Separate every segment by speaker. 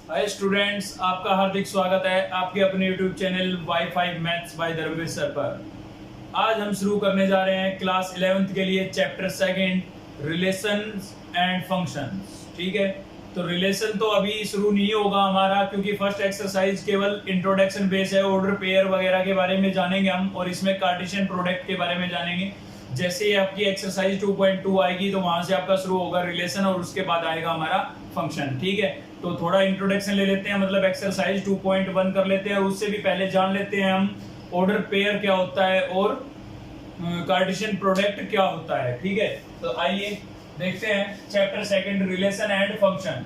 Speaker 1: Hi students, आपका हार्दिक स्वागत है आपके अपने YouTube चैनल वाई5 मैथ्स बाय धर्मवीर सर पर। आज हम शुरू करने जा रहे हैं क्लास 11th के लिए chapter second relations and functions. ठीक है, तो रिलेशन तो अभी शुरू नहीं होगा हमारा, क्योंकि फर्स्ट एक्सरसाइज केवल इंट्रोडक्शन बेस है। ऑर्डर पेयर वगैरह के बारे में जानेंगे हम, और इसमें कार्टेशियन प्रोडक्ट के बारे में जानेंगे। जैसे ही आपकी एक्सरसाइज 2.2 आएगी तो वहां से आपका शुरू होगा रिलेशन, और उसके बाद आएगा हमारा फंक्शन। ठीक है, तो थोड़ा इंट्रोडक्शन ले लेते हैं, मतलब एक्सरसाइज 2.1 कर लेते हैं। और उससे भी पहले जान लेते हैं हम ऑर्डर पेयर क्या होता है और कार्टेशियन प्रोडक्ट क्या होता है। ठीक है, तो आइए देखते हैं chapter second relation and function.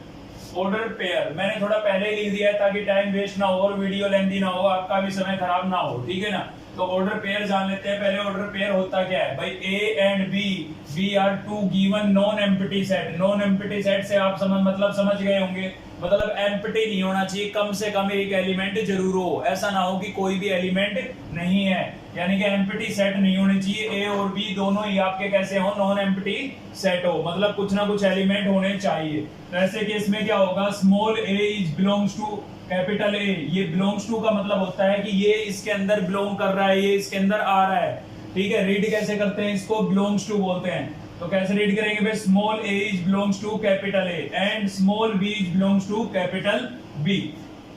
Speaker 1: Order pair मैंने थोड़ा पहले ही लिख दिया है ताकि टाइम वेस्ट ना हो और वीडियो लेंथी ना हो, आपका भी समय खराब ना हो। ठीक है ना, तो ऑर्डर पेयर जान लेते हैं पहले। ऑर्डर पेयर होता क्या है भाई? A and B are two given non empty set. Non empty set से आप समझ गए होंगे, मतलब एम्प्टी नहीं होना चाहिए, कम से कम एक एलिमेंट जरूर हो। ऐसा ना हो कि कोई भी एलिमेंट नहीं है, यानी कि एम्प्टी सेट नहीं होने चाहिए। ए और बी दोनों ही आपके कैसे हो? नॉन एम्प्टी सेट हो, मतलब कुछ ना कुछ एलिमेंट होने चाहिए। तो ऐसे केस में क्या होगा? Small a is belongs to capital A. ये बिलोंग्स टू का मतलब होता है कि ये इसके अंदर बिलोंग कर रहा है, ये इसके अंदर आ रहा है। ठीक है, रीड कैसे करते हैं इसको? बिलोंग्स टू बोलते हैं। तो कैसे रीड करेंगे भाई? Small a is belongs to capital A and small b is belongs to capital B.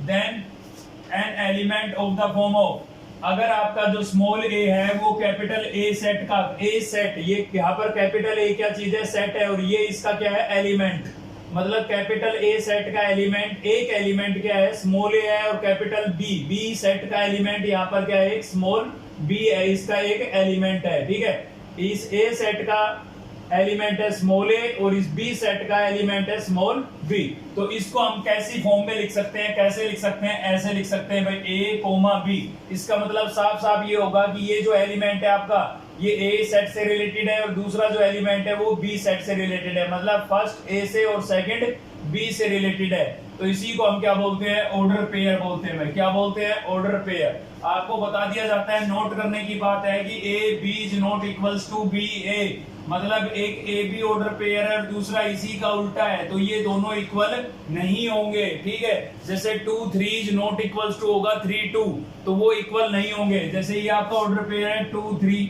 Speaker 1: Then an element of the form of, अगर आपका जो स्मॉल ए है वो कैपिटल ए सेट का ए सेट, ये यहाँ पर कैपिटल ए क्या चीज है? सेट है, और ये इसका क्या है? एलिमेंट। मतलब कैपिटल ए सेट का एलिमेंट, एक एलिमेंट क्या है? स्मॉल ए है। और कैपिटल बी सेट का एलिमेंट यहाँ पर क्या है? एक स्मॉल बी है, इसका एक एलिमेंट है। ठीक है, इस ए सेट का एलिमेंट है स्मॉल ए और इस बी सेट का एलिमेंट है स्मॉल बी। तो इसको हम कैसी फॉर्म में लिख सकते हैं? कैसे लिख सकते हैं? ऐसे लिख सकते हैं भाई, ए कोमा बी। इसका मतलब साफ साफ ये होगा कि ये जो एलिमेंट है आपका, ये ए सेट से रिलेटेड है और दूसरा जो एलिमेंट है वो बी सेट से रिलेटेड है। मतलब फर्स्ट ए से और सेकंड बी से रिलेटेड है। तो इसी को हम क्या बोलते हैं? ऑर्डर पेयर बोलते हैं भाई। क्या बोलते हैं? Order pair. आपको बता दिया जाता है, नोट करने की बात है कि A B is not equals to B A. मतलब एक ए बी ऑर्डर पेयर है और दूसरा इसी का उल्टा है, तो ये दोनों इक्वल नहीं होंगे। ठीक है, जैसे 2 3 इज नॉट इक्वल्स टू होगा 3 2, तो वो इक्वल नहीं होंगे। जैसे ये आपका ऑर्डर पेयर है 2 3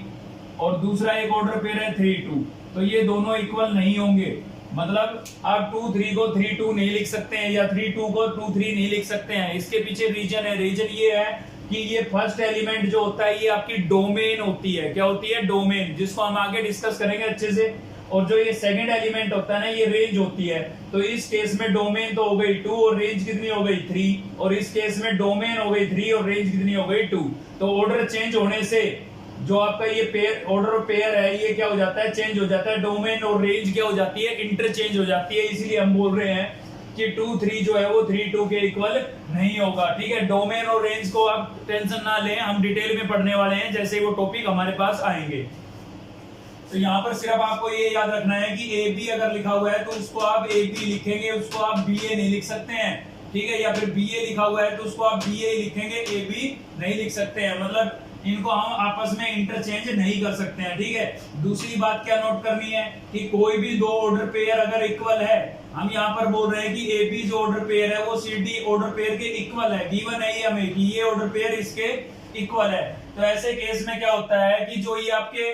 Speaker 1: और दूसरा एक ऑर्डर पेयर है 3 2, तो ये दोनों इक्वल नहीं होंगे। मतलब आप 2 3 को 3 2 नहीं लिख सकते हैं, या 3 2 को 2 3 नहीं लिख सकते हैं। इसके पीछे रीजन है। रीजन ये है कि ये फर्स्ट एलिमेंट जो होता है ये आपकी डोमेन होती है। क्या होती है? डोमेन, जिसको हम आगे डिस्कस करेंगे अच्छे से। और जो ये सेकंड एलिमेंट होता है ना, ये रेंज होती है। तो इस केस में डोमेन तो हो गई 2 और रेंज कितनी हो गई? 3। और इस केस में डोमेन हो गई 3 और रेंज कितनी हो गई? 2। तो ऑर्डर चेंज होने से जो आपका ये पेयर ऑर्डर पेयर है ये क्या हो जाता है? चेंज हो जाता है। डोमेन और रेंज क्या हो जाती है? इंटरचेंज हो जाती है। इसीलिए हम बोल रहे हैं कि 2 3 जो है वो 3 2 के इक्वल नहीं होगा। ठीक है, डोमेन और रेंज को आप टेंशन ना लें, हम डिटेल में पढ़ने वाले हैं जैसे वो टॉपिक हमारे पास आएंगे। तो यहाँ पर सिर्फ आपको ये याद रखना है कि ए बी अगर लिखा हुआ है तो उसको आप ए बी लिखेंगे, उसको आप बी ए नहीं लिख सकते हैं। ठीक है, या फिर बी ए लिखा हुआ है तो उसको आप बी ए लिखेंगे, ए बी नहीं लिख सकते हैं। मतलब इनको हम आपस में इंटरचेंज नहीं कर सकते हैं। ठीक है, दूसरी बात क्या नोट करनी है कि कोई भी दो ऑर्डर पेयर अगर इक्वल है, हम यहाँ पर बोल रहे हैं कि ए बी जो ऑर्डर पेयर है वो सी डी ऑर्डर पेयर के इक्वल है। गिवन है ये हमें कि ये ऑर्डर पेयर इसके इक्वल है। तो ऐसे केस में क्या होता है कि जो ये आपके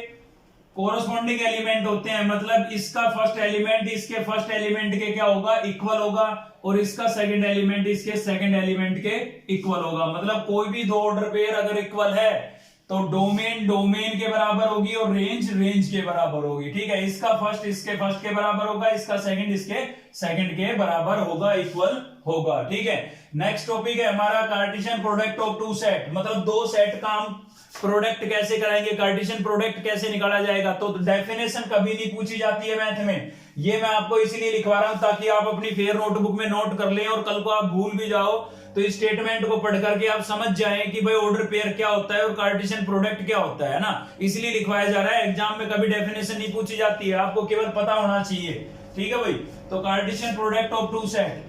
Speaker 1: कोरोस्पोंडिंग एलिमेंट होते हैं, मतलब इसका फर्स्ट एलिमेंट इसके फर्स्ट एलिमेंट के क्या होगा? इक्वल होगा, और इसका सेकंड एलिमेंट इसके सेकंड एलिमेंट के इक्वल होगा। मतलब कोई भी दो ऑर्डर पेयर अगर इक्वल है तो डोमेन डोमेन के बराबर होगी और रेंज रेंज के बराबर होगी। ठीक है, इसका फर्स्ट इसके फर्स्ट के बराबर होगा, इसका सेकंड इसके सेकंड के बराबर होगा, इक्वल होगा। ठीक है, नेक्स्ट टॉपिक है हमारा Cartesian product of two set. मतलब दो सेट का हम प्रोडक्ट कैसे कराएंगे, कार्टेशियन प्रोडक्ट कैसे निकाला जाएगा। तो डेफिनेशन कभी नहीं पूछी जाती है मैथ में, ये मैं आपको इसीलिए लिखवा रहा हूं ताकि आप अपनी फेयर नोटबुक में नोट कर लें, और कल को आप भूल भी जाओ तो इस स्टेटमेंट को पढ़ करके आप समझ जाएं कि भाई ऑर्डर पेयर क्या होता है और कार्टेशियन प्रोडक्ट क्या होता है ना। इसलिए लिखवाया जा रहा है, एग्जाम में कभी डेफिनेशन नहीं पूछी जाती है, आपको केवल पता होना चाहिए। ठीक है भाई, तो Cartesian product of two set,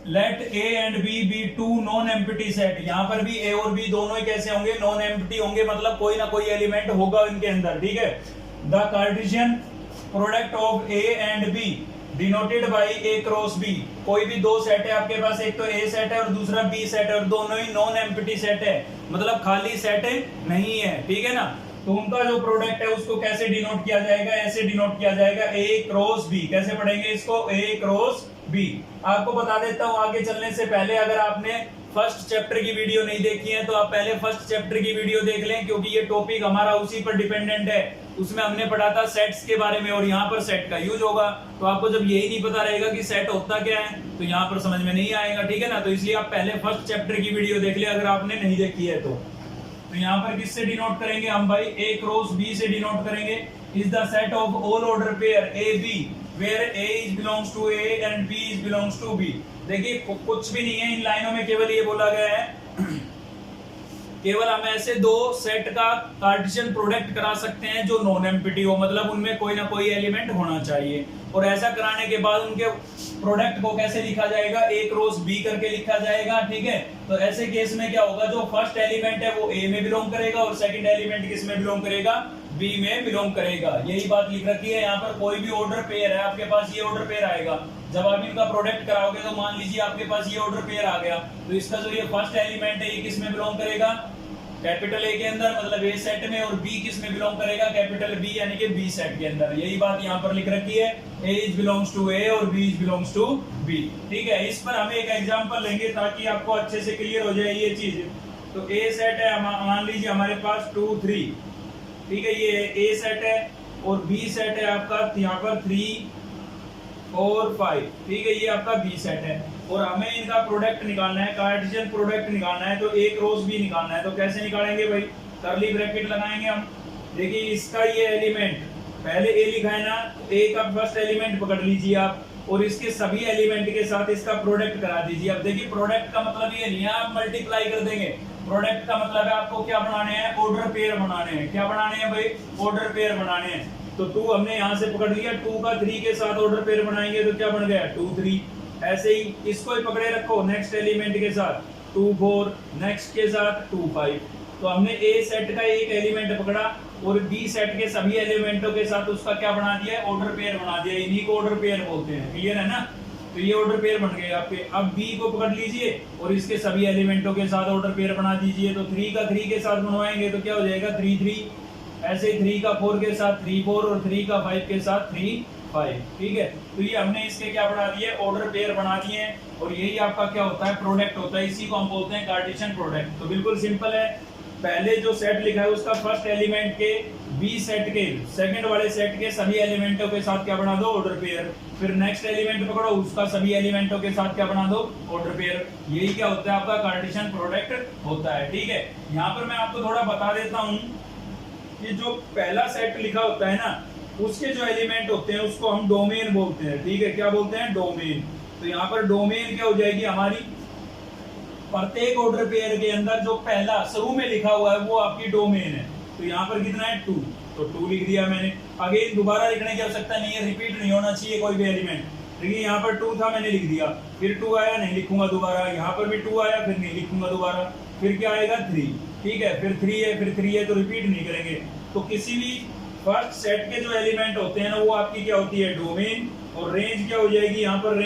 Speaker 1: let A and B be two non empty set. यहां पर भी ए और बी दोनों ही कैसे होंगे? नॉन एम्प्टी होंगे, मतलब कोई ना कोई एलिमेंट होगा इनके अंदर। ठीक है, the Cartesian product of A and B denoted by A cross B. कोई भी दो सेट है आपके पास, एक तो ए सेट है और दूसरा बी सेट है, और दोनों ही नॉन एम्प्टी सेट है, मतलब खाली सेट नहीं है, ठीक है ना। तो उनका जो प्रोडक्ट है उसको कैसे डिनोट किया जाएगा, ऐसे डिनोट किया जाएगा ए क्रॉस बी। कैसे पढ़ेंगे इसको, ए क्रॉस बी। आपको बता देता हूं आगे चलने से पहले, अगर आपने फर्स्ट चैप्टर की वीडियो नहीं देखी है तो आप पहले फर्स्ट चैप्टर की वीडियो देख लें, क्योंकि ये टॉपिक हमारा उसी पर डिपेंडेंट है। उसमें हमने पढ़ा था सेट्स के बारे में, और यहाँ पर सेट का यूज होगा। तो आपको जब यही नहीं पता रहेगा कि सेट होता क्या है तो यहाँ पर समझ में नहीं आएगा, ठीक है ना। तो इसलिए आप पहले फर्स्ट चैप्टर की वीडियो देख ले अगर आपने नहीं देखी है तो यहाँ पर किससे डिनोट करेंगे हम भाई, ए क्रॉस बी से डिनोट करेंगे। Is the set of all order pair a b where a is belongs to A and b is belongs to B. देखिए कुछ भी नहीं है इन लाइनों में, केवल ये बोला गया है केवल हम ऐसे दो सेट का कार्टेशियन प्रोडक्ट करा सकते हैं जो नॉन एम्प्टी हो, मतलब उनमें कोई ना कोई एलिमेंट होना चाहिए। और ऐसा कराने के बाद उनके प्रोडक्ट को कैसे लिखा जाएगा, ए क्रॉस बी करके लिखा जाएगा, ठीक है। तो ऐसे केस में क्या होगा, जो फर्स्ट एलिमेंट है वो ए में बिलोंग करेगा और सेकंड एलिमेंट किस में बिलोंग करेगा, बी में बिलोंग करेगा। यही बात लिख रखी है यहाँ पर। कोई भी ऑर्डर पेयर है आपके पास, ये ऑर्डर पेयर आएगा। जब आप इनका प्रोडक्ट कराओगे तो मान लीजिए आपके पास ये ऑर्डर पेयर आ गया, तो इसका जो ये फर्स्ट एलिमेंट है ये किस में बिलोंग करेगा, कैपिटल ए के अंदर, मतलब ए सेट में, और बी किस में बिलोंग करेगा, कैपिटल बी यानी कि बी सेट के अंदर। यही बात यहाँ पर लिख रखी है, a is belongs to A और B is belongs to B, ठीक है। इस पर हम एक एग्जांपल लेंगे ताकि आपको अच्छे से क्लियर हो जाए ये चीज। तो ए सेट है, मान लीजिए हमारे पास 2 3, ठीक है, ये ए सेट है, और बी सेट है आपका यहाँ पर 3 4 5, ठीक है, ये आपका बी सेट है। और हमें इनका प्रोडक्ट निकालना है, कार्टेशियन प्रोडक्ट निकालना है, तो ए क्रॉस बी निकालना है। तो कैसे निकालेंगे भाई, कर्ली ब्रैकेट लगाएंगे हम। देखिए इसका ये एलिमेंट पहले ए लिखा है ना, तो ए का फर्स्ट एलिमेंट पकड़ लीजिए आप, और इसके सभी एलिमेंट के साथ इसका प्रोडक्ट करा दीजिए। अब देखिए प्रोडक्ट का मतलब ये नहीं है आप मल्टीप्लाई कर देंगे, प्रोडक्ट का मतलब है आपको क्या बनाने हैं, ऑर्डर पेयर बनाने हैं। क्या बनाने हैं भाई, ऑर्डर पेयर बनाने हैं। तो 2 हमने यहाँ से पकड़ लिया, 2 का 3 के साथ ऑर्डर पेयर बनाएंगे तो क्या बन गया 2 3। ऐसे ही इसको ही पकड़े रखो नेक्स्ट एलिमेंट के साथ 2 4, नेक्स्ट के साथ 2 5। तो हमने ए सेट का एक एलिमेंट पकड़ा और बी सेट के सभी एलिमेंटों के साथ उसका क्या बना दिया, ऑर्डर पेयर बना दिया। इन्हीं को ऑर्डर पेयर बोलते हैं, क्लियर है ना। तो ये ऑर्डर पेयर बन गए आपके। अब बी को पकड़ लीजिए और इसके सभी एलिमेंटों के साथ ऑर्डर पेयर बना दीजिए। तो 3 का 3 के साथ बनवाएंगे तो क्या हो जाएगा 3 3। ऐसे ही 3 का 4 के साथ 3 4 और 3 का 5 के साथ 3 5, ठीक है। तो ये हमने इसके क्या बना दिए, ऑर्डर पेयर बना दिए हैं, और यही आपका क्या होता है, प्रोडक्ट होता है। इसी को हम बोलते हैं कार्टेशियन प्रोडक्ट। तो बिल्कुल सिंपल है, पहले जो सेट लिखा है उसका फर्स्ट एलिमेंट के बी सेट के सेकंड वाले सेट के सभी एलिमेंटों के साथ क्या बना दो, ऑर्डर पेयर। फिर नेक्स्ट एलिमेंट पकड़ो, उसका सभी एलिमेंटों के साथ क्या बना दो, ऑर्डर पेयर। यही क्या होता है, आपका कार्टेशियन प्रोडक्ट होता है, ठीक है। यहाँ पर मैं आपको थोड़ा बता देता हूँ कि जो पहला सेट लिखा होता है ना, उसके जो एलिमेंट होते हैं उसको हम डोमेन बोलते हैं, ठीक है। क्या बोलते हैं, डोमेन। तो यहाँ पर डोमेन क्या हो जाएगी हमारी, प्रत्येक ऑर्डर पेयर के अंदर जो पहला शुरू में लिखा हुआ है वो आपकी डोमेन है। तो यहाँ पर कितना है 2, तो 2 लिख दिया मैंने। अगेन दोबारा लिखने की आवश्यकता नहीं है, रिपीट नहीं होना चाहिए कोई भी एलिमेंट। देखिए यहाँ पर 2 था, मैंने लिख दिया, फिर 2 आया, नहीं लिखूंगा दोबारा। यहाँ पर भी 2 आया, फिर नहीं लिखूंगा दोबारा। फिर क्या आएगा 3, ठीक है, फिर 3 है, फिर 3 है, तो रिपीट नहीं करेंगे। तो किसी भी फर्स्ट सेट के जो एलिमेंट होते हैं ना वो आपकी क्या होती है, डोमेन। और रेंज क्या हो जाएगी यहाँ पर,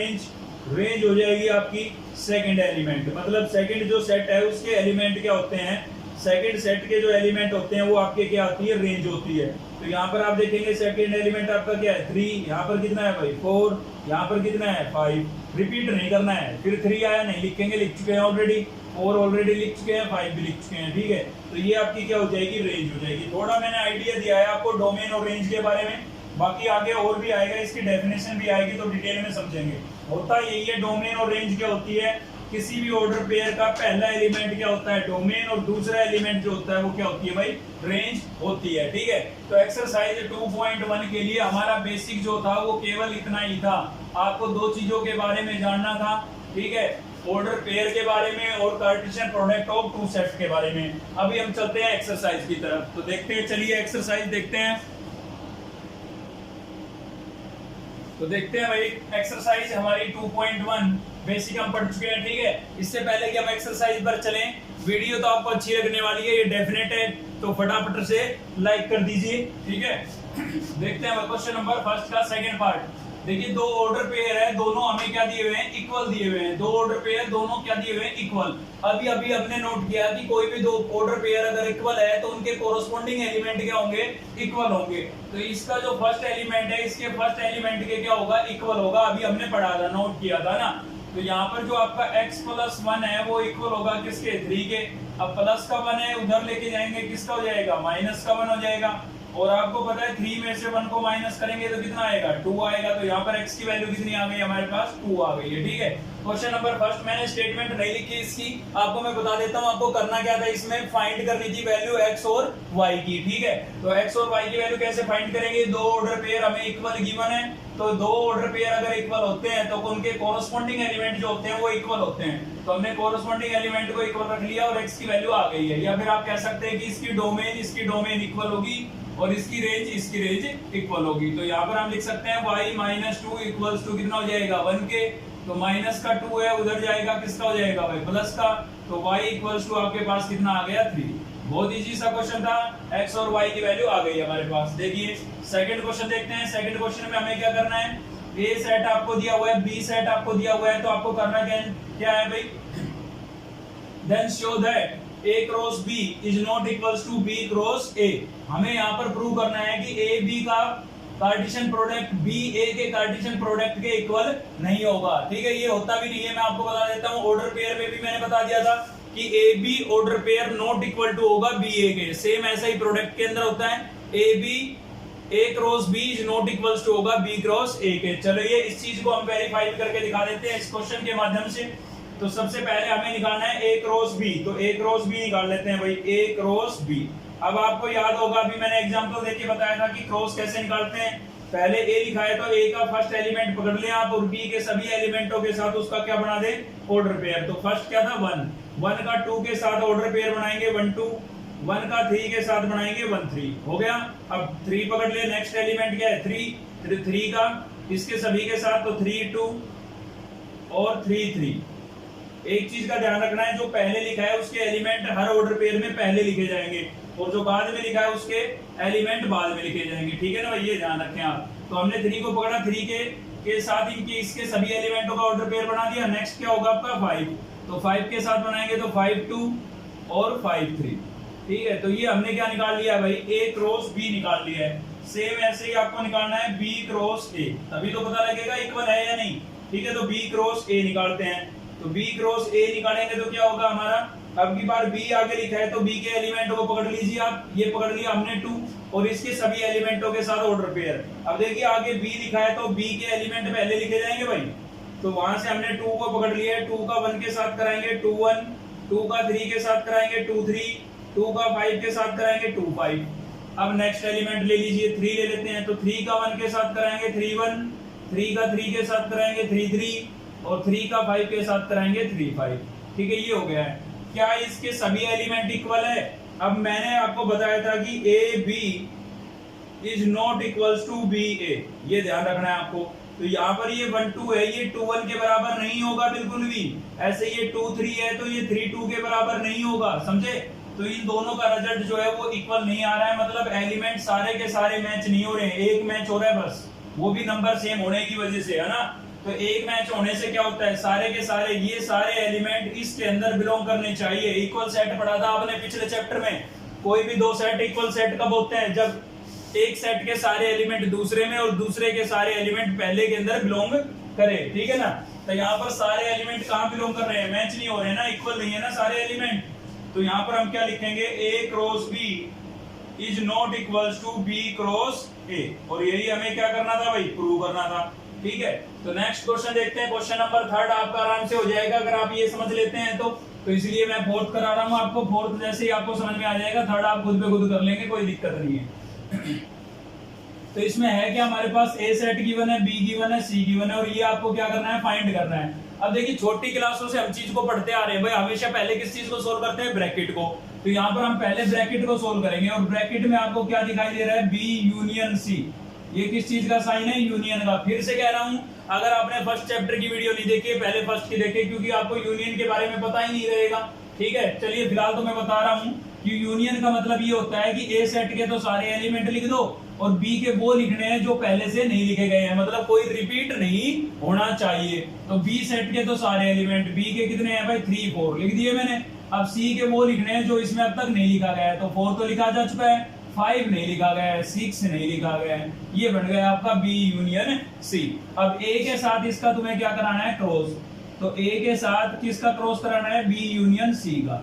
Speaker 1: रेंज हो जाएगी आपकी सेकंड एलिमेंट। मतलब सेकंड जो सेट है उसके एलिमेंट क्या होते हैं, सेकंड सेट के जो एलिमेंट होते हैं वो आपके क्या होती है, रेंज होती है। तो यहाँ पर आप देखेंगे सेकंड एलिमेंट आपका क्या है 3, यहाँ पर कितना है भाई 4, यहाँ पर कितना है 5। रिपीट नहीं करना है। फिर 3 आया, नहीं लिखेंगे, लिख चुके हैं ऑलरेडी। 4 ऑलरेडी लिख चुके हैं, 5 भी लिख चुके हैं, ठीक है। तो ये आपकी क्या हो जाएगी, रेंज हो जाएगी। थोड़ा मैंने आइडिया दिया है आपको डोमेन और रेंज के बारे में, बाकी आगे और भी आएगा, इसकी डेफिनेशन भी आएगी तो डिटेल में समझेंगे। होता यही है, डोमेन और रेंज क्या होती है, किसी भी ऑर्डर पेयर का पहला एलिमेंट क्या होता है, डोमेन, और दूसरा एलिमेंट जो होता है वो क्या होती है भाई, रेंज होती है, ठीक है। तो एक्सरसाइज 2.1 के लिए हमारा बेसिक जो था वो केवल इतना ही था। आपको 2 चीजों के बारे में जानना था, ठीक है, ऑर्डर पेयर के बारे में और कार्टेशियन प्रोडक्ट ऑफ 2 सेट्स के बारे में। अभी हम चलते हैं एक्सरसाइज की तरफ, तो देखते हैं, चलिए एक्सरसाइज देखते हैं। तो देखते हैं भाई, एक्सरसाइज हमारी 2.1 बेसिक हम पढ़ चुके हैं, ठीक है। इससे पहले कि हम एक्सरसाइज पर चलें, वीडियो तो आपको अच्छी लगने वाली है, ये डेफिनेट है, तो फटाफट से लाइक कर दीजिए, ठीक है। देखते हैं क्वेश्चन नंबर फर्स्ट का सेकंड पार्ट। देखिए दो ऑर्डर पेयर है, दोनों हमें क्या दिए हुए हैं, इक्वल दिए हुए हैं। दो ऑर्डर पेयर दोनों क्या दिए हुए हैं, इक्वल। अभी अभी हमने नोट किया कि कोई भी दो ऑर्डर पेयर अगर इक्वल है तो उनके कोरोस्पोंडिंग एलिमेंट क्या होंगे, इक्वल होंगे। तो इसका जो फर्स्ट एलिमेंट है, इसके फर्स्ट एलिमेंट के क्या होगा, इक्वल होगा। अभी हमने पढ़ा था, नोट किया था ना। तो यहाँ पर जो आपका x + 1 है वो इक्वल होगा किसके, 3 के। अब प्लस का 1 है, उधर लेके जाएंगे, किसका हो जाएगा, माइनस का 1 हो जाएगा। और आपको पता है 3 में से 1 को माइनस करेंगे तो कितना आएगा, 2 आएगा। तो यहाँ पर x की वैल्यू कितनी आ गई हमारे पास, 2 आ गई है। ठीक है, क्वेश्चन नंबर फर्स्ट मैंने स्टेटमेंट नहीं लिखी इसकी, आपको मैं बता देता हूँ। आपको करना क्या था, इसमें फाइंड करनी थी वैल्यू x और y की। ठीक है, तो x और y की वैल्यू कैसे फाइंड करेंगे, दो ऑर्डर पेयर हमें इक्वल गिवन है। तो दो ऑर्डर पेयर अगर इक्वल होते हैं तो उनके कोरोस्पोंडिंग एलिमेंट जो होते हैं वो इक्वल होते हैं। तो हमने कोरोस्पोंडिंग एलिमेंट को इक्वल रख लिया और x की वैल्यू आ गई है। या फिर आप कह सकते हैं कि इसकी डोमेन इक्वल होगी और इसकी रेंज इक्वल होगी। तो यहाँ पर हम लिख सकते हैं y - 2 इक्वल्स टू कितना हो जाएगा, 1 के। तो माइनस का 2 है, उधर जाएगा, किसका हो जाएगा भाई, प्लस का। तो y इक्वल्स टू आपके पास कितना आ गया, 3। बहुत इजी सा क्वेश्चन था, x और y की वैल्यू आ गई हमारे पास। देखिए सेकंड क्वेश्चन देखते हैं। सेकंड क्वेश्चन में हमें क्या करना है, a सेट आपको दिया हुआ है, b सेट आपको दिया हुआ है। तो आपको करना क्या है भाई, then show that a cross b is not equals to b cross a। हमें यहाँ पर प्रूव करना है कि a b का कार्टेशियन प्रोडक्ट b a के कार्टेशियन प्रोडक्ट के इक्वल नहीं होगा। ठीक है, ये होता भी नहीं है, मैं आपको बता देता हूँ। ऑर्डर पेयर में भी मैंने बता दिया था कि A B order pair not equal to होगा बी ए के। सेम ऐसा ही प्रोडक्ट के अंदर होता है, A cross B is not equal to होगा बी क्रॉस ए के। चलो ये इस चीज को हम वेरीफाई करके दिखा देते हैं इस क्वेश्चन के माध्यम से। तो सबसे पहले हमें निकालना है ए क्रॉस बी। तो ए क्रॉस बी निकाल लेते हैं भाई, ए क्रॉस बी। अब आपको याद होगा, अभी मैंने एग्जांपल देके बताया था कि क्रॉस कैसे निकालते हैं। पहले ए लिखा है तो ए का फर्स्ट एलिमेंट पकड़ लें आप और बी के सभी एलिमेंटों के साथ उसका क्या बना दे, ऑर्डर पेयर। तो फर्स्ट क्या था, 1 का 2 के साथ ऑर्डर पेयर बनाएंगे 1 2, 1 का 3 के साथ बनाएंगे 1 3, हो गया। अब 3 पकड़ ले, नेक्स्ट एलिमेंट क्या है, 3 का इसके सभी के साथ, तो 3 2 और 3 3। एक चीज का ध्यान रखना है, जो पहले लिखा है उसके एलिमेंट हर ऑर्डर पेयर में पहले लिखे जाएंगे और जो बाद में लिखा है उसके एलिमेंट बाद में लिखे जाएंगे। ठीक है ना भाई, ये ध्यान रखें आप। तो हमने 3 को पकड़ा, 3 के साथ इनके इसके सभी एलिमेंटों का ऑर्डर पेयर बना दिया। नेक्स्ट क्या होगा आपका 5, तो 5 के साथ बनाएंगे तो 5 2 और 5 3। ठीक है, तो ये हमने क्या निकाल लिया भाई, ए क्रॉस बी निकाल लिया है। सेम ऐसे ही आपको निकालना है बी क्रॉस ए, तभी तो पता लगेगा इक्वल है या नहीं। ठीक है, तो बी क्रॉस ए निकालते हैं। तो बी क्रॉस ए निकालेंगे तो क्या होगा हमारा, अब की बार बी आगे लिखा है तो बी के एलिमेंटों को पकड़ लीजिए आप। ये पकड़ लिया हमने 2 और इसके सभी एलिमेंटों के साथ ऑर्डर पेयर। अब देखिए आगे बी लिखा है तो बी के एलिमेंट पहले लिखे जाएंगे भाई। तो वहां से हमने 2 को पकड़ लिया है, 2 का 1 के साथ कराएंगे 2 1, 2 का 3 के साथ कराएंगे 2 3, 2 का 5 के साथ कराएंगे 2 5। अब नेक्स्ट एलिमेंट ले लीजिए, 3 ले लेते हैं। तो 3 का 1 के साथ कराएंगे 3 1, 3 का 3 के साथ कराएंगे 3 3 और 3 का 5 के साथ कराएंगे 3 5। ठीक है, ये हो गया है। क्या इसके सभी एलिमेंट इक्वल है? अब मैंने आपको बताया था कि A B is not equals to B A, ये ध्यान रखना है आपको। तो यहाँ पर ये 1 2 है, ये 2 1 के बराबर नहीं होगा बिल्कुल भी। ऐसे ये 2 3 है तो ये 3 2 के बराबर नहीं होगा, समझे। तो इन दोनों का रिजल्ट जो है वो इक्वल नहीं आ रहा है, मतलब एलिमेंट सारे के सारे मैच नहीं हो रहे हैं, एक मैच हो रहा है बस, वो भी नंबर सेम होने की वजह से, है ना। तो एक मैच होने से क्या होता है, सारे के सारे ये सारे एलिमेंट इसके अंदर बिलोंग करने चाहिए। इक्वल सेट पढ़ा था आपने पिछले चैप्टर में। कोई भी दो सेट इक्वल सेट कब होते हैं, जब एक सेट के सारे एलिमेंट दूसरे में और दूसरे के सारे एलिमेंट पहले के अंदर बिलोंग करे। ठीक है ना। तो यहाँ पर सारे एलिमेंट कहाँ बिलोंग कर रहे हैं, मैच नहीं हो रहे हैं ना, इक्वल नहीं है ना सारे एलिमेंट। तो यहाँ पर हम क्या लिखेंगे, A cross B is not equals to B cross A, और यही हमें क्या करना था भाई, प्रूव करना था। ठीक है, तो नेक्स्ट क्वेश्चन देखते हैं। क्वेश्चन नंबर 3 आपका आराम से हो जाएगा अगर आप ये समझ लेते हैं तो इसलिए मैं 4th करा रहा हूँ आपको। 4th जैसे ही आपको समझ में आ जाएगा, 3rd आप खुद पे खुद कर लेंगे, कोई दिक्कत नहीं है। तो इसमें है क्या, हमारे पास ए सेट गिवन है, बी गिवन है, सी गिवन है, और ये आपको क्या करना है, फाइंड करना है। अब देखिए छोटी क्लासों से हम चीज को पढ़ते आ रहे हैं भाई, हमेशा पहले किस चीज को सोल्व करते हैं, ब्रैकेट को। तो यहाँ पर हम पहले ब्रैकेट को सोल्व करेंगे, और ब्रैकेट में आपको क्या दिखाई दे रहा है, बी यूनियन सी। ये किस चीज का साइन है, यूनियन का। फिर से कह रहा हूं, अगर आपने फर्स्ट चैप्टर की वीडियो नहीं देखी है, पहले फर्स्ट की देखे, क्योंकि आपको यूनियन के बारे में पता ही नहीं रहेगा। ठीक है, चलिए फिलहाल तो मैं बता रहा हूं कि यूनियन का मतलब ये होता है कि ए सेट के तो सारे एलिमेंट लिख दो और बी के वो लिखने हैं जो पहले से नहीं लिखे गए हैं, मतलब कोई रिपीट नहीं होना चाहिए। तो बी सेट के तो सारे एलिमेंट, बी के कितने हैं भाई 3 4 लिख दिए मैंने। अब सी के वो लिखने हैं जो इसमें अब तक नहीं लिखा गया है, तो 4 तो लिखा जा चुका है, 5 नहीं लिखा गया है, 6 नहीं लिखा गया है, ये बन गया आपका बी यूनियन सी। अब ए के साथ इसका तुम्हें क्या कराना है क्रॉस, तो ए के साथ किसका क्रॉस कराना है बी यूनियन सी का।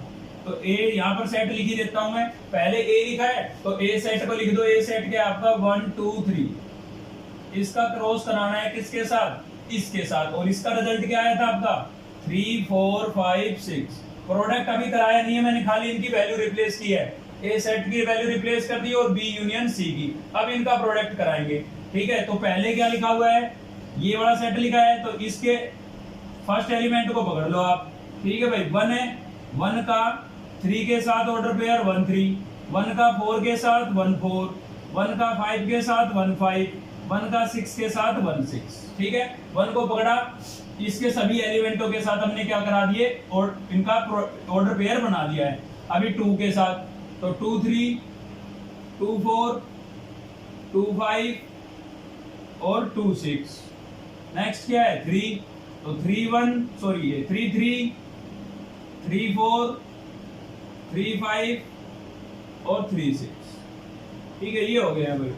Speaker 1: तो ए यहाँ पर सेट लिख ही देता हूं मैं, पहले ए लिखा है तो ए सेट को लिख दो, ए सेट क्या आपका 1 2 3, इसका क्रॉस कराना है किसके साथ इसके साथ, और इसका रिजल्ट क्या आया था आपका 3 4 5 6। प्रोडक्ट अभी कराया नहीं है मैंने, खाली इनकी वैल्यू रिप्लेस की है, ए सेट की वैल्यू रिप्लेस कर दी और बी यूनियन सी की। अब इनका प्रोडक्ट कराएंगे, ठीक है। तो पहले क्या लिखा हुआ है, ये वाला सेट लिखा है, तो इसके फर्स्ट एलिमेंट को पकड़ लो आप, ठीक है भाई। 1 है, 1 का 3 के साथ ऑर्डर पेयर 1 3, 1 का 4 के साथ 1 4, 1 का 5 के साथ 1 5, 1 का 6 के साथ 1 6, ठीक है। 1 को पकड़ा, इसके सभी एलिमेंटों के साथ हमने क्या करा दिए और इनका ऑर्डर पेयर बना दिया है। अभी 2 के साथ तो 2 3 2 4 2 5 और 2 6। नेक्स्ट क्या है 3, तो 3 1 सॉरी ये 3 3 3 4 3 5 और 3 6, ठीक है। ये हो गया भाई।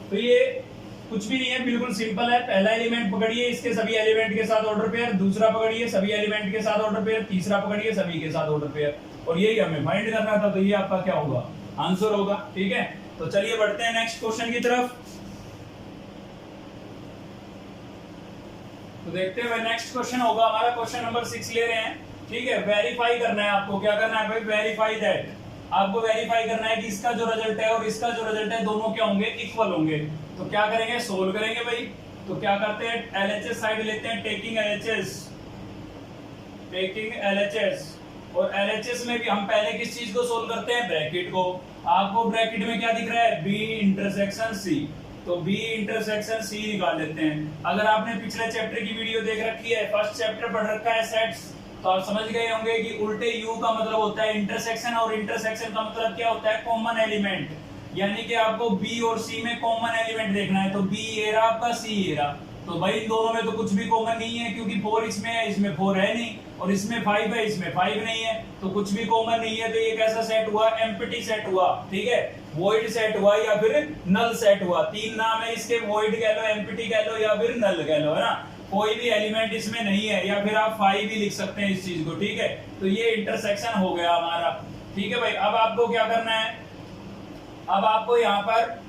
Speaker 1: तो ये कुछ भी नहीं है, बिल्कुल सिंपल है। पहला एलिमेंट पकड़िए, इसके सभी एलिमेंट के साथ ऑर्डर पेयर, दूसरा पकड़िए सभी एलिमेंट के साथ ऑर्डर पेयर, तीसरा पकड़िए सभी के साथ ऑर्डर पेयर, और यही हमें फाइंड करना था। तो ये आपका क्या होगा आंसर होगा, ठीक है। तो चलिए बढ़ते हैं नेक्स्ट क्वेश्चन की तरफ। तो देखते हैं नेक्स्ट क्वेश्चन होगा हमारा क्वेश्चन नंबर 6 ले रहे हैं, ठीक है। वेरीफाई करना है आपको, क्या करना है भाई वेरीफाई दैट, आपको वेरीफाई करना है कि इसका जो रिजल्ट है और इसका जो रिजल्ट है दोनों क्या होंगे इक्वल होंगे। तो क्या करेंगे सोल्व करेंगे भाई। तो क्या करते हैं एलएचएस साइड लेते हैं, टेकिंग एलएचएस, और एलएचएस में भी हम पहले किस चीज को सोल्व करते हैं ब्रैकेट को। आपको ब्रैकेट में क्या दिख रहा है बी इंटरसेक्शन सी, तो बी इंटरसेक्शन सी निकाल लेते हैं। अगर आपने पिछले चैप्टर की वीडियो देख रखी है, फर्स्ट चैप्टर पढ़ रखा है सेट्स, तो आप समझ गए होंगे कि उल्टे यू का मतलब होता है इंटरसेक्शन, और इंटरसेक्शन का मतलब क्या होता है कॉमन एलिमेंट, यानी कि आपको बी और सी में कॉमन एलिमेंट देखना है। तो बी ये रहा आपका, सी ये रहा, तो भाई इन दोनों में तो कुछ भी कॉमन नहीं है, क्योंकि 4 इसमें है, इसमें 4 है नहीं, और इसमें 5 है, इसमें 5 नहीं है, तो कुछ भी कॉमन नहीं है। तो ये कैसा सेट हुआ एम्प्टी सेट हुआ, ठीक है। वॉइड सेट हुआ या फिर नल सेट हुआ, 3 नाम है इसके, वॉइड कह लो, एम्प्टी कह लो या फिर नल कह लो, है ना। कोई भी एलिमेंट इसमें नहीं है, या फिर आप 5 भी लिख सकते हैं इस चीज को, ठीक है। तो ये इंटरसेक्शन हो गया हमारा, ठीक है भाई। अब आपको क्या करना है, अब आपको यहाँ पर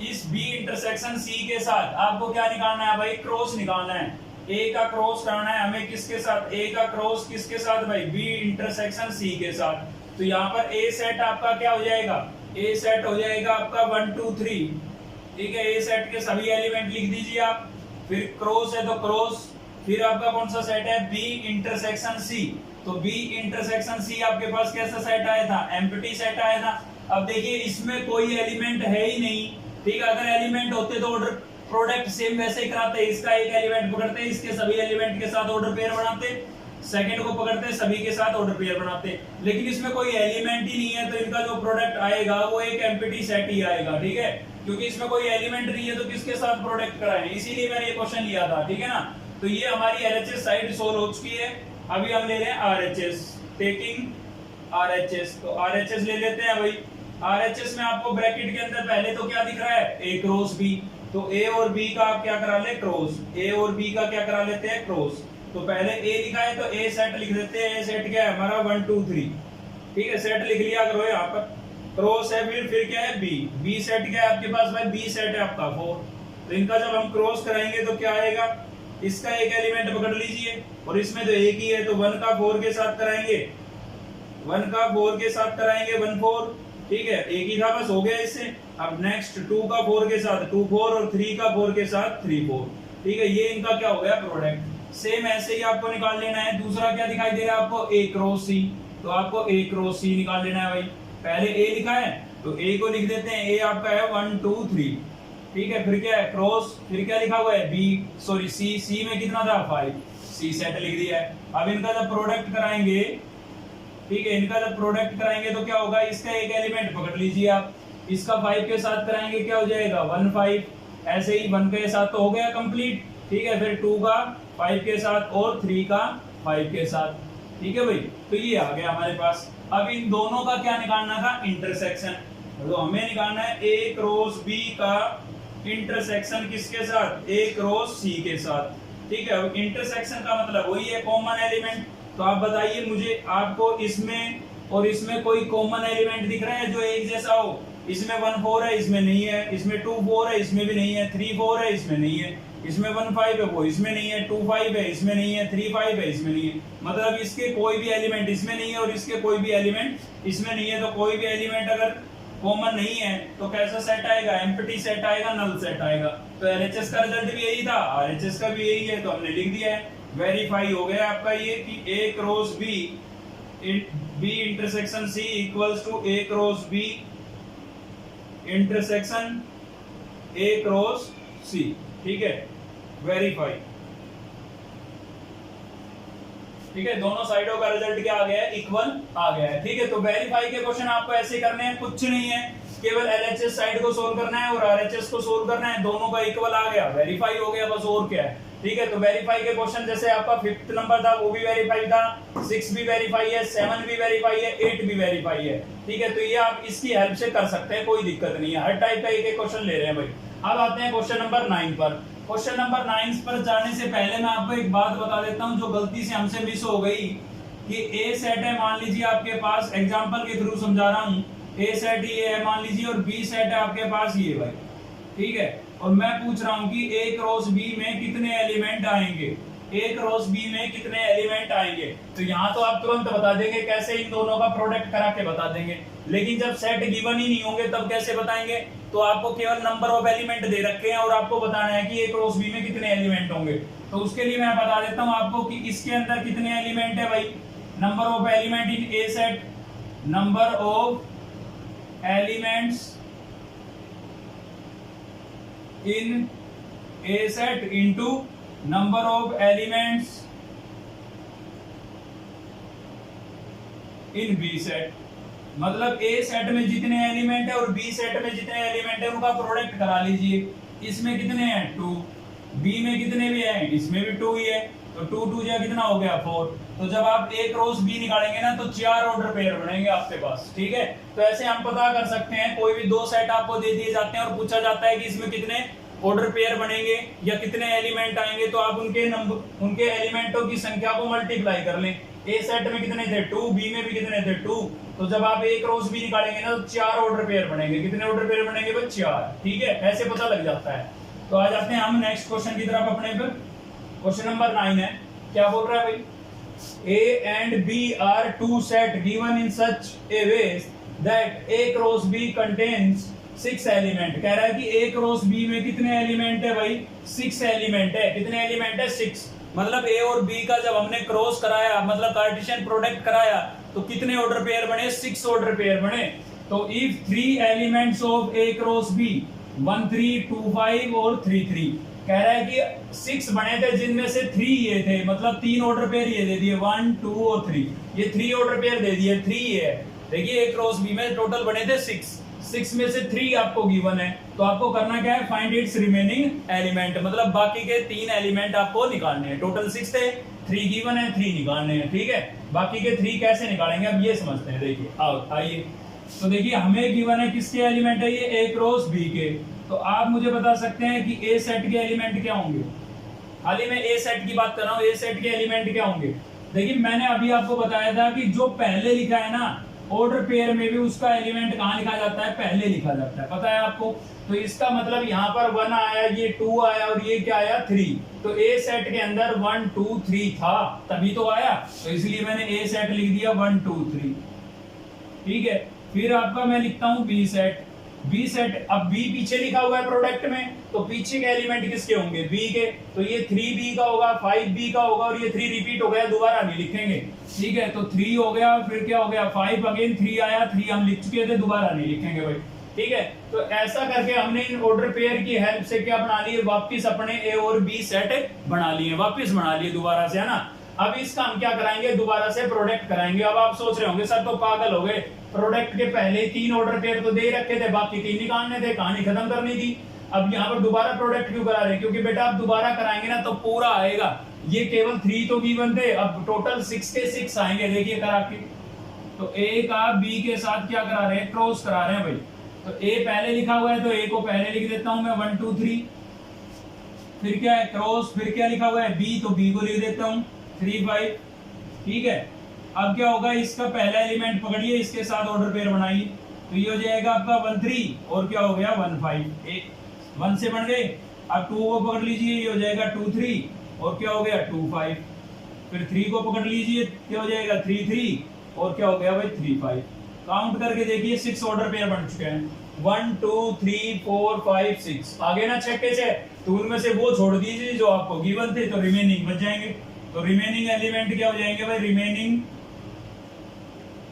Speaker 1: इस बी इंटरसेक्शन सी के साथ आपको क्या निकालना है भाई क्रॉस निकालना है। ए का क्रॉस करना है हमें किसके साथ, ए का क्रॉस किसके साथ भाई बी इंटरसेक्शन सी के साथ। तो यहाँ पर ए सेट आपका क्या हो जाएगा, ए सेट हो जाएगा आपका 1 2 3, ठीक है। ए सेट के सभी एलिमेंट लिख दीजिए आप, फिर क्रॉस है तो क्रॉस, फिर आपका कौन सा सेट है बी इंटरसेक्शन सी। तो बी इंटरसेक्शन सी आपके पास कैसा सेट आया था एम्प्टी सेट आया था। अब देखिए इसमें कोई एलिमेंट है ही नहीं, ठीक है। अगर एलिमेंट होते तो ऑर्डर प्रोडक्ट सेम वैसे ही कराते, इसका एक एलिमेंट पकड़ते, इसके सभी एलिमेंट के साथ ऑर्डर पेयर बनाते, सेकंड को पकड़ते सभी के साथ ऑर्डर पेयर बनाते, लेकिन इसमें कोई एलिमेंट ही नहीं है, तो इनका जो प्रोडक्ट आएगा वो एक एम्प्टी सेट ही आएगा, ठीक है। क्योंकि इसमें कोई एलिमेंट नहीं है तो किसके साथ प्रोडक्ट कराएं, इसीलिए मैंने ये क्वेश्चन लिया था, ठीक है ना। तो ये हमारी एलएचएस साइड सोल्व हो चुकी है। अभी हम ले रहे हैं आरएचएस, टेकिंग आरएचएस। तो आरएचएस ले लेते हैं भाई। आरएचएस में आपको ब्रैकेट के अंदर पहले तो क्या दिख रहा है ए क्रॉस बी, तो ए और बी का आप क्या करा ले क्रॉस, ए और बी का क्या करा लेते हैं क्रॉस। तो पहले ए लिखा है तो ए सेट लिख देते हैं, ए सेट क्या है हमारा 1 2 3, ठीक है। सेट लिख लिया करो, यहाँ पर क्रॉस है, फिर क्या है बी, बी सेट क्या है आपके पास भाई बी सेट है आपका 4। तो इनका जब हम क्रॉस कराएंगे तो क्या आएगा, इसका एक एलिमेंट पकड़ लीजिए, और इसमें तो एक ही है, तो 1 का 4 के साथ कराएंगे, 1 का 4 के साथ कराएंगे 1 4, ठीक है। एक ही था बस, हो गया इससे। अब नेक्स्ट 2 का 4 के साथ 2 4, और 3 का 4 के साथ 3 4, ठीक है। ये इनका क्या हो गया प्रोडक्ट। सेम ऐसे ही आपको निकाल लेना है। दूसरा क्या दिखाई दे रहा है आपको ए क्रॉस सी, तो आपको ए क्रॉस सी निकाल लेना है भाई। पहले ए लिखा है तो ए को लिख देते हैं, ए आपका है 1 2 3, ठीक है। फिर क्या है क्रॉस, फिर क्या लिखा हुआ है बी सॉरी सी, सी में कितना था 5, सी सेट लिख दिया है। अब इनका जब प्रोडक्ट कराएंगे, ठीक है, इनका जब प्रोडक्ट कराएंगे तो क्या होगा, इसका एक एलिमेंट पकड़ लीजिए आप, इसका 5 के साथ कराएंगे क्या हो जाएगा 1 5, ऐसे ही 1 के साथ तो हो गया कंप्लीट, ठीक है। फिर 2 का 5 के साथ और 3 का 5 के साथ, ठीक है भाई। तो ये आ गया हमारे पास। अब इन दोनों का क्या निकालना था, इंटरसेक्शन। तो हमें निकालना है ए क्रॉस बी का इंटरसेक्शन किसके साथ, ए क्रॉस सी के साथ, ठीक है। अब इंटरसेक्शन का मतलब वही है कॉमन एलिमेंट। तो आप बताइए मुझे, आपको इसमें और इसमें कोई कॉमन एलिमेंट दिख रहा है जो एक जैसा हो। इसमें 1 4 है, इसमें नहीं है। इसमें 2 4 है, इसमें भी नहीं है। 3 4 है, इसमें नहीं है। इसमें 1 5 है, वो इसमें नहीं है। 2 5 है, इसमें नहीं है। 3 5 है, इसमें नहीं है। मतलब इसके कोई भी एलिमेंट इसमें नहीं है और इसके कोई भी एलिमेंट इसमें नहीं है। तो कोई भी एलिमेंट अगर कॉमन नहीं है तो कैसा सेट आएगा, एम्प्टी सेट आएगा, नल सेट आएगा। तो एलएचएस का रिजल्ट भी यही था, आरएचएस का भी यही है, तो हमने लिख दिया है। वेरीफाई हो गया आपका ये कि A cross B B intersection C equals to A cross B intersection A cross C, ठीक है। वेरीफाई, ठीक है। दोनों साइडों का रिजल्ट क्या आ गया है, इक्वल आ गया है, ठीक है। तो वेरीफाई के क्वेश्चन आपको ऐसे करने हैं, कुछ नहीं है, केवल एलएचएस साइड को सोल्व करना है और आरएचएस को सोल्व करना है। दोनों का इक्वल आ गया, वेरीफाई हो गया, बस और क्या है, ठीक है। तो वेरीफाई के क्वेश्चन जैसे आपका 5th नंबर था वो भी वेरीफाई था, 6 भी वेरीफाई है, 7 भी वेरीफाई है, 8 भी वेरीफाई है, ठीक है। तो ये आप इसकी हेल्प से कर सकते हैं, कोई दिक्कत नहीं है। हर टाइप का एक क्वेश्चन ले रहे हैं भाई। अब आते हैं क्वेश्चन नंबर 9 पर। क्वेश्चन नंबर 9 पर जाने से पहले मैं आपको एक बात बता देता हूं जो गलती से हमसे मिस हो गई कि ए सेट है, मान लीजिए आपके पास, एग्जांपल के थ्रू समझा रहा हूं, ए सेट ये है मान लीजिए और बी सेट है आपके पास ये भाई, ठीक है। और मैं पूछ रहा हूं कि ए क्रॉस बी में कितने एलिमेंट आएंगे, ए क्रॉस बी में कितने एलिमेंट आएंगे। तो यहाँ तो आप तुरंत बता देंगे, कैसे इन दोनों का प्रोडक्ट करा के बता देंगे। लेकिन जब सेट गिवन ही नहीं होंगे तब कैसे बताएंगे। तो आपको केवल नंबर ऑफ एलिमेंट दे रखे हैं और आपको बताना है कि ए क्रॉस बी में कितने एलिमेंट होंगे। तो उसके लिए मैं बता देता हूं आपको कि इसके अंदर कितने एलिमेंट है भाई। Number of element in A set, number of elements in A set into number of elements in B set. मतलब ए सेट में जितने एलिमेंट है और बी सेट में जितने एलिमेंट है उनका प्रोडक्ट करा लीजिए। इसमें कितने हैं 2, बी में कितने भी हैं, इसमें भी 2 ही है। तो 2 2 जा कितना हो गया 4। तो जब आप ए क्रॉस बी निकालेंगे ना तो 4 ऑर्डर पेयर बनेंगे आपके पास, ठीक है। तो ऐसे हम पता कर सकते हैं, कोई भी 2 सेट आपको दे दिए जाते हैं और पूछा जाता है कि इसमें कितने ऑर्डर पेयर बनेंगे या कितने एलिमेंट आएंगे, तो आप उनके एलिमेंटों की संख्या को मल्टीप्लाई कर लें। ए सेट में कितने थे 2, बी में भी कितने थे 2। तो जब आप ए क्रॉस बी निकालेंगे ना तो 4 ऑर्डर पेयर बनेंगे। कितने ऑर्डर पेयर बनेंगे भाई 4, ठीक है। ऐसे पता लग जाता है। तो आ जाते हैं हम नेक्स्ट क्वेश्चन की तरफ अपने पर। क्वेश्चन नंबर 9 है, क्या बोल रहा है भाई, A and B are 2 set given in such a way that A cross B contains 6 element. कह रहा है कि ए क्रॉस बी में कितने एलिमेंट है भाई, 6 एलिमेंट है। कितने एलिमेंट है 6। मतलब ए और बी का जब हमने क्रॉस कराया, मतलब कार्टेशियन प्रोडक्ट कराया, तो कितने ऑर्डर पेयर बने, 6 ऑर्डर पेयर बने। तो if 3 elements of A cross B 1 3 2 5 और 3 3, कह रहा है कि 6 बने थे जिनमें से 3 ये थे, मतलब 3 ऑर्डर पेयर ये दे दिए 1 2 और 3, ये 3 ऑर्डर पेयर दे दिए, 3 ये है। देखिए ए क्रॉस बी में टोटल बने थे 6 में से 3 आपको गिवन है। तो आपको करना क्या है, फाइंड इट्स रिमेनिंग एलिमेंट, मतलब बाकी के 3 एलिमेंट आपको निकालने हैं। टोटल 6 थे, 3 गिवन है, 3 निकालने हैं, ठीक है। बाकी के 3 कैसे निकालेंगे अब ये समझते हैं। देखिए आइए, तो देखिए हमें गिवन है किसके एलिमेंट है, ये ए क्रॉस बी के। तो आप मुझे बता सकते हैं कि ए सेट के एलिमेंट क्या होंगे। हाल ही में ए सेट की बात कर रहा हूँ, ए सेट के एलिमेंट क्या होंगे। देखिए मैंने अभी आपको बताया था कि जो पहले लिखा है ना ऑर्डर पेयर में भी उसका एलिमेंट कहाँ लिखा जाता है, पहले लिखा जाता है, पता है आपको। तो इसका मतलब यहाँ पर 1 आया, ये 2 आया और ये क्या आया 3। तो ए सेट के अंदर 1 2 3 था तभी तो आया, तो इसलिए मैंने ए सेट लिख दिया 1 2 3, ठीक है। फिर आपका मैं लिखता हूँ बी सेट। बी सेट, अब बी पीछे लिखा हुआ है प्रोडक्ट में, तो पीछे के एलिमेंट किसके होंगे, बी के। तो ये 3b का होगा, 5b का होगा और ये 3 रिपीट हो गया, दोबारा नहीं लिखेंगे, ठीक है। तो 3 हो गया, फिर क्या हो गया 5, अगेन 3 आया, 3 हम लिख चुके थे, दोबारा नहीं लिखेंगे भाई, ठीक है। तो ऐसा करके हमने इन ऑर्डर पेयर की हेल्प से क्या बना लिए, वापस अपने ए और बी सेट बना लिए, वापस बना लिए दोबारा से, है ना। अब इसका हम क्या कराएंगे, दोबारा से प्रोडक्ट कराएंगे। अब आप सोच रहे होंगे सर तो पागल हो गए, प्रोडक्ट के पहले 3 ऑर्डर पेयर तो दे रखे थे, बाकी 3 निकालने थे, कहानी खत्म करनी थी। अब यहाँ पर दोबारा प्रोडक्ट क्यों करा रहे हैं, क्योंकि बेटा आप दोबारा कराएंगे ना तो पूरा आएगा। ये केवल 3 तो गिवन थे, अब टोटल 6 के 6 आएंगे। देखिए करा के, तो ए का बी के साथ क्या करा रहे हैं, क्रॉस करा रहे हैं भाई। तो ए पहले लिखा हुआ है तो ए को पहले लिख देता हूं मैं 1 2 3, फिर क्या है क्रॉस, फिर क्या लिखा हुआ है बी, तो बी को लिख देता हूं 3 5। ठीक है, अब क्या होगा, इसका पहला एलिमेंट पकड़िए, इसके साथ ऑर्डर पेयर बनाइए, तो ये हो जाएगा आपका 1 3 और क्या हो गया 1 5। एक 1 से बन गए। अब 2 को पकड़ लीजिए, ये हो जाएगा 2 3 और क्या हो गया 2 5। फिर 3 को पकड़ लीजिए, क्या हो जाएगा 3 3 और क्या हो गया भाई 3 5। काउंट करके देखिए 6 ऑर्डर पेयर बन चुके हैं, 1 2 3 4 5 6। आगे ना चेक कैसे, तो उनमें से वो छोड़ दीजिए जो आपको गिवन थे, तो रिमेनिंग बच जाएंगे। तो रिमेनिंग एलिमेंट क्या हो जाएंगे भाई, रिमेनिंग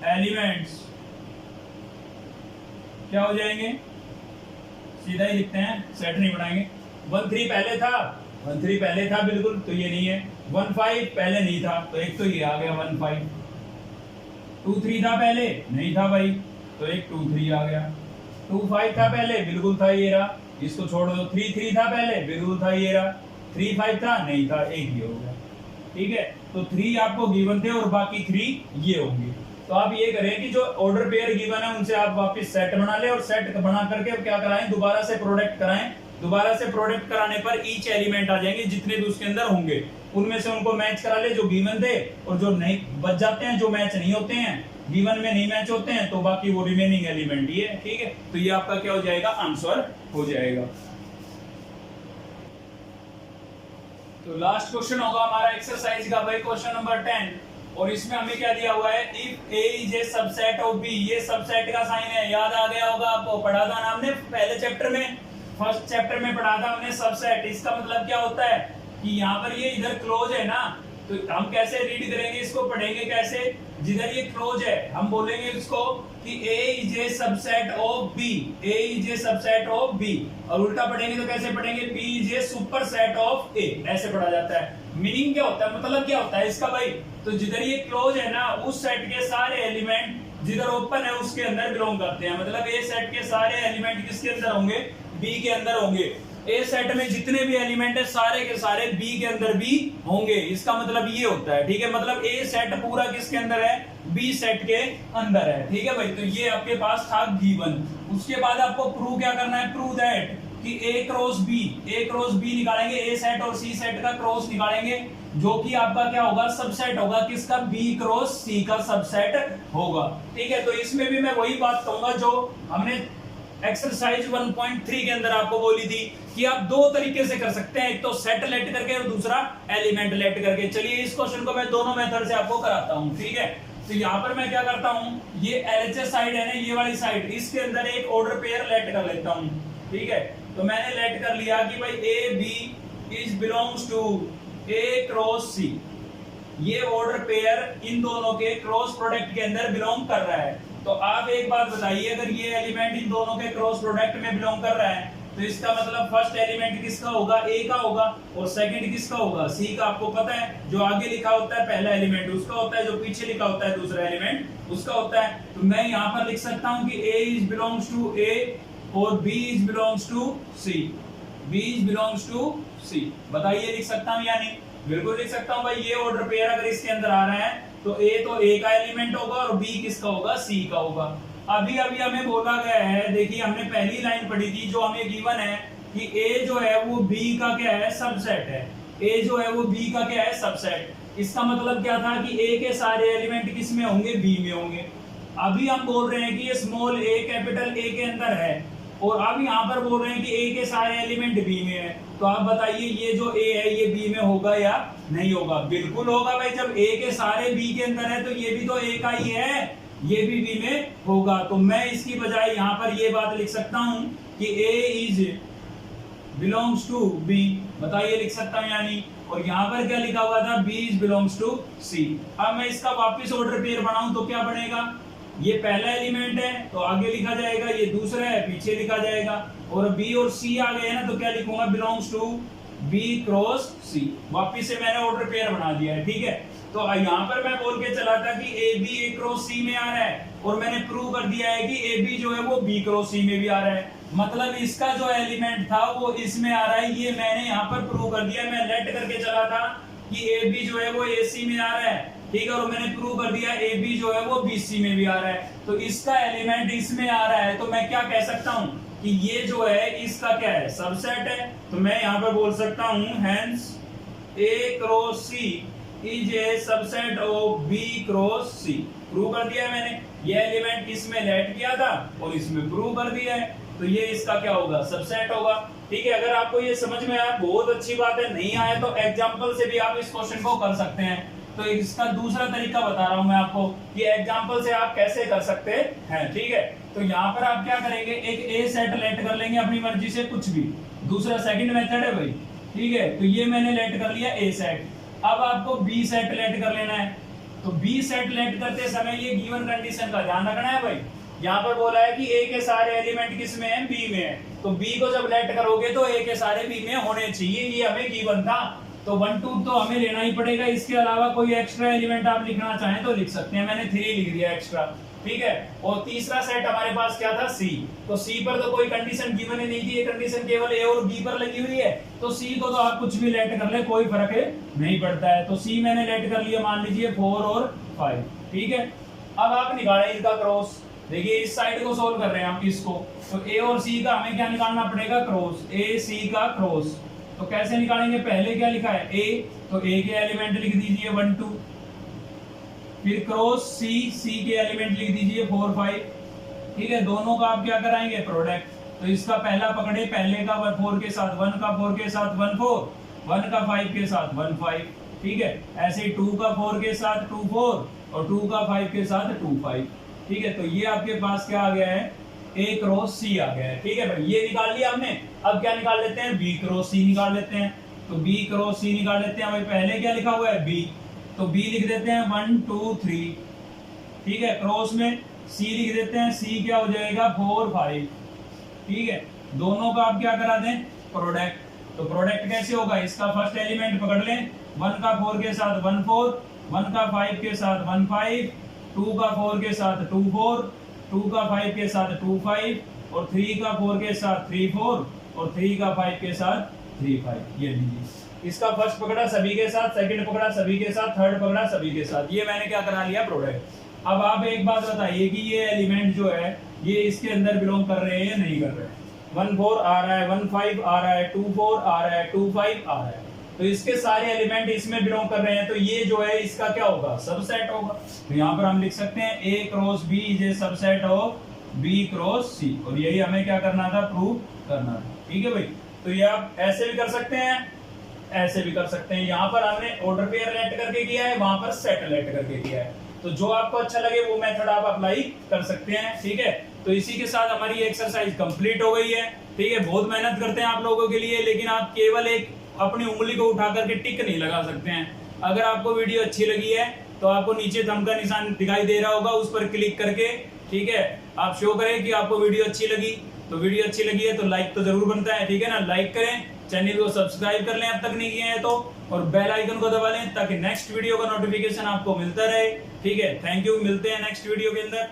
Speaker 1: एलिमेंट्स क्या हो जाएंगे, सीधा ही लिखते हैं, सेट नहीं बनाएंगे। 1 3 पहले था, 1 3 पहले था बिल्कुल, तो ये नहीं है। 1 5 पहले नहीं था, तो एक तो ये आ गया 1 5। 2 3 था पहले, नहीं था भाई, तो एक 2 3 आ गया। 2 5 था पहले, बिल्कुल था, ये रहा, इसको छोड़ दो। 3 3 था पहले, बिल्कुल था, ये रहा। 3 5 था, नहीं था, एक ये हो गया। ठीक है, तो 3 आपको गिवन थे और बाकी 3 ये होंगे। तो आप ये करें कि जो ऑर्डर पेयर गिवन है उनसे आप वापस सेट बना ले, और सेट बना करके क्या कराएं, दोबारा से प्रोडक्ट कराएं। दोबारा से प्रोडक्ट कराने पर ईच एलिमेंट आ जाएंगे, जितने भी उसके अंदर होंगे उनमें से उनको मैच करा ले जो गिवन थे, और जो नहीं बच जाते हैं, जो मैच नहीं होते हैं, गिवन में नहीं मैच होते हैं, तो बाकी वो रिमेनिंग एलिमेंट ही है। ठीक है, तो ये आपका क्या हो जाएगा, आंसर हो जाएगा। तो लास्ट क्वेश्चन होगा हमारा एक्सरसाइज का भाई, क्वेश्चन नंबर 10, और इसमें हमें क्या दिया हुआ है, if A is a subset of B. ये सबसेट का साइन है, याद आ गया होगा आपको, पढ़ा था ना हमने पहले चैप्टर में, फर्स्ट चैप्टर में पढ़ा था हमने सबसेट। इसका मतलब क्या होता है कि यहाँ पर ये इधर क्लोज है ना, तो हम कैसे रीड करेंगे इसको, पढ़ेंगे कैसे, जिधर ये क्लोज है हम बोलेंगे इसको कि A is a subset of B, A is a subset of B, और उल्टा पढ़ेंगे तो कैसे पढ़ेंगे, B is a superset of A, ऐसे पढ़ा जाता है। मीनिंग क्या होता है, मतलब क्या होता है इसका भाई, तो जिधर ये क्लोज है ना, उस सेट के सारे एलिमेंट जिधर ओपन है उसके अंदर बिलोंग करते हैं। मतलब ए सेट के सारे एलिमेंट किसके अंदर होंगे, B के अंदर होंगे। ए सेट में जितने भी एलिमेंट है सारे के सारे बी के अंदर भी होंगे, इसका मतलब ये होता है। ठीक है, मतलब ए सेट पूरा किसके अंदर है, बी सेट के अंदर है। ठीक है भाई, तो ये आपके पास था गिवन। उसके बाद आपको प्रूव क्या करना है, प्रूव दैट कि ए क्रॉस बी निकालेंगे, ए सेट और सी सेट का क्रॉस निकालेंगे, जो कि आपका क्या होगा, सबसेट होगा किसका, बी क्रॉस सी का सबसेट होगा। ठीक है, तो इसमें भी मैं वही बात कहूंगा जो हमने एक्सरसाइज 1.3 के अंदर आपको बोली थी कि आप दो तरीके से कर सकते हैं, एक तो सेट लेट करके और दूसरा एलिमेंट लेट करके। चलिए इस क्वेश्चन को मैं दोनों मेथड से आपको कराता हूं। ठीक है, तो यहाँ पर मैं क्या करता हूं, ये एलएचएस साइड है ना, ये वाली साइड, इसके अंदर एक ऑर्डर पेयर लेट कर लेता हूं। ठीक है, तो मैंने लेट कर लिया कि भाई A B is belongs to A cross C, ये ऑर्डर पेयर इन दोनों के क्रॉस प्रोडक्ट के अंदर बिलोंग कर रहा है। तो आप एक बात बताइए, अगर ये एलिमेंट इन दोनों के क्रॉस प्रोडक्ट में बिलोंग कर रहा है, तो इसका मतलब फर्स्ट एलिमेंट किसका होगा, ए का होगा, और सेकंड किसका होगा, सी का। आपको पता है जो आगे लिखा होता है पहला एलिमेंट उसका होता है, जो पीछे लिखा होता है दूसरा एलिमेंट उसका होता है। तो मैं यहाँ पर लिख सकता हूँ कि A is belongs to A और B is belongs to C, B is belongs to C. बताइए लिख सकता हूँ या नहीं, बिल्कुल लिख सकता हूँ भाई। ये ऑर्डर पेयर अगर इसके अंदर आ रहा है तो ए का एलिमेंट होगा और बी किसका होगा, सी का होगा। अभी हमें बोला गया है, देखिए हमने पहली लाइन पढ़ी थी जो हमें गिवन है कि ए जो है वो बी का क्या है, सबसेट है। ए जो है वो बी का क्या है, सबसेट। इसका मतलब क्या था कि ए के सारे एलिमेंट किस में होंगे, बी में होंगे। अभी हम बोल रहे हैं कि ये स्मॉल ए कैपिटल ए के अंदर है, और अब यहाँ पर बोल रहे हैं कि ए के सारे एलिमेंट बी में है। तो आप बताइए ये जो ए है ये बी में होगा या नहीं होगा, बिल्कुल होगा भाई। जब ए के सारे बी के अंदर है तो ये भी तो ए का ही है, ये भी बी में होगा। तो मैं इसकी बजाय यहाँ पर ये बात लिख सकता हूँ कि A is belongs to B. बताइए लिख सकता हूँ या नहीं। और यहाँ पर क्या लिखा हुआ था, बी इज बिलोंग्स टू सी। अब मैं इसका वापिस ऑर्डर पेयर बनाऊं तो क्या बनेगा, ये पहला एलिमेंट है तो आगे लिखा जाएगा, ये दूसरा है पीछे लिखा जाएगा, और बी और सी आ गए ना तो क्या लिखूंगा, belongs to B cross C। वापिस से मैंने ऑर्डर पेयर बना दिया है, ठीक है। तो यहाँ पर मैं बोल के चला था कि AB A क्रॉस C में आ रहा है, और मैंने प्रूव कर दिया है कि AB जो है वो B क्रॉस C में भी आ रहा है। मतलब इसका जो एलिमेंट था वो इसमें आ रहा है, ये मैंने यहाँ पर प्रूव कर दिया। मैं लेट करके चला था कि AB जो है वो AC में आ रहा है, ठीक है, और मैंने प्रूव कर दिया AB जो है वो BC में भी आ रहा है। तो इसका एलिमेंट इसमें आ रहा है, तो मैं क्या कह सकता हूँ कि ये जो है इसका क्या है, सबसेट है। तो मैं यहाँ पर बोल सकता हूँ hence A cross C is a subset of B cross C। Prove कर दिया है मैंने, ये एलिमेंट इसमें लेट किया था और इसमें प्रूव कर दिया है, तो ये इसका क्या होगा, सबसेट होगा, ठीक है। अगर आपको ये समझ में आया बहुत अच्छी बात है, नहीं आया तो एग्जांपल से भी आप इस क्वेश्चन को कर सकते हैं। तो इसका दूसरा तरीका बता रहा हूं मैं आपको कि एग्जांपल से आप कैसे कर सकते हैं, ठीक है। तो यहाँ पर आप क्या करेंगे, एक ए सेट लेट कर लेंगे अपनी मर्जी से कुछ भी, दूसरा सेकंड मेथड है भाई, ठीक है। तो ये मैंने लेट कर लिया ए सेट, अब आपको बी सेट लेट कर लेना है। तो बी सेट लेट करते समय ये गिवन कंडीशन का ध्यान रखना है भाई। यहाँ पर बोला है कि ए के सारे एलिमेंट किस में है, बी में है, तो बी को जब लेट करोगे तो ए के सारे बी में होने चाहिए, ये हमें गिवन था। तो 1 2 तो हमें लेना ही पड़ेगा, इसके अलावा कोई एक्स्ट्रा एलिमेंट आप लिखना चाहें तो लिख सकते हैं, मैंने 3 लिख दिया एक्स्ट्रा, ठीक है। और तीसरा सेट हमारे पास क्या था, सी। तो सी पर तो कोई कंडीशन गिवन ही नहीं थी, ये कंडीशन केवल ए और बी पर लगी हुई है, तो सी को तो आप कुछ भी लेट कर ले, कोई फर्क नहीं पड़ता है। तो सी मैंने लेट कर लिया, मान लीजिए 4 और 5, ठीक है। अब आप निकालें इसका क्रॉस, देखिए इस साइड को सोल्व कर रहे हैं हम इसको, तो ए और सी का हमें क्या निकालना पड़ेगा, क्रॉस, ए सी का क्रॉस। तो कैसे निकालेंगे, पहले क्या लिखा है ए, तो ए के एलिमेंट लिख दीजिए 1 2, फिर क्रॉस सी, सी के एलिमेंट लिख दीजिए 4 5, ठीक है। दोनों का आप क्या कराएंगे, प्रोडक्ट। तो इसका पहला पकड़े, पहले का 4 के साथ 1 का 4 के साथ 1 4, 1 का 5 के साथ 1 5, ठीक है। ऐसे ही 2 का 4 के साथ 2 4 और 2 का 5 के साथ 2 5, ठीक है। तो ये आपके पास क्या आ गया है, A क्रॉस C आ गया है, ठीक है भाई। ये निकाल लिया हमने, अब क्या निकाल लेते हैं, B क्रॉस C निकाल लेते हैं। तो B क्रॉस C निकाल लेते हैं भाई, पहले क्या लिखा हुआ है B, तो B लिख देते हैं 1 2 3, ठीक है। क्रॉस में C लिख देते हैं, C क्या हो जाएगा 4 5, ठीक है। दोनों का आप क्या करा दें, प्रोडक्ट। तो प्रोडक्ट कैसे होगा, इसका फर्स्ट एलिमेंट पकड़ लें, 1 का 4 के साथ 1 4, 1 का 5 के साथ 1 5, 2 का 4 के साथ 2 4, 2 का 5 के साथ 2 5 और 3 का 4 के साथ 3 4 और 3 का 5 के साथ 3 5। ये लीजिए, इसका फर्स्ट पकड़ा सभी के साथ, सेकंड पकड़ा सभी के साथ, थर्ड पकड़ा सभी के साथ, ये मैंने क्या करा लिया, प्रोडक्ट। अब आप एक बात बताइए कि ये एलिमेंट जो है ये इसके अंदर बिलोंग कर रहे हैं या नहीं कर रहे हैं। 1 4 आ रहा है, 1 5 आ रहा है, 2 4 आ रहा है, 2 5 आ रहा है, तो इसके सारे एलिमेंट इसमें बिलोंग कर रहे हैं, तो ये जो है इसका क्या होगा, सबसेट होगा। तो यहाँ पर हम लिख सकते हैं A cross B is a subset of B cross C, और यही हमें क्या करना था, प्रूव करना था, ठीक है भाई। तो ये आप ऐसे भी कर सकते हैं, ऐसे भी कर सकते हैं। यहाँ पर हमने ऑर्डर पेयर लेट करके किया है, वहां पर सेट लेट करके किया है, तो जो आपको अच्छा लगे वो मेथड आप अप्लाई कर सकते हैं, ठीक है। तो इसी के साथ हमारी एक्सरसाइज कंप्लीट हो गई है, ठीक है। बहुत मेहनत करते हैं आप लोगों के लिए, लेकिन आप केवल एक अपनी उंगली को उठा करके टिक नहीं लगा सकते हैं। अगर आपको वीडियो अच्छी लगी है तो आपको नीचे थंब का निशान दिखाई दे रहा होगा, उस पर क्लिक करके, ठीक है, आप शो करें कि आपको वीडियो अच्छी लगी। तो वीडियो अच्छी लगी है तो लाइक तो जरूर बनता है, ठीक है ना। लाइक करें, चैनल को सब्सक्राइब कर लें अब तक नहीं किए हैं तो, और बेल आइकन को दबा लें ताकि नेक्स्ट वीडियो का नोटिफिकेशन आपको मिलता रहे, ठीक है। थैंक यू, मिलते हैं नेक्स्ट वीडियो के अंदर।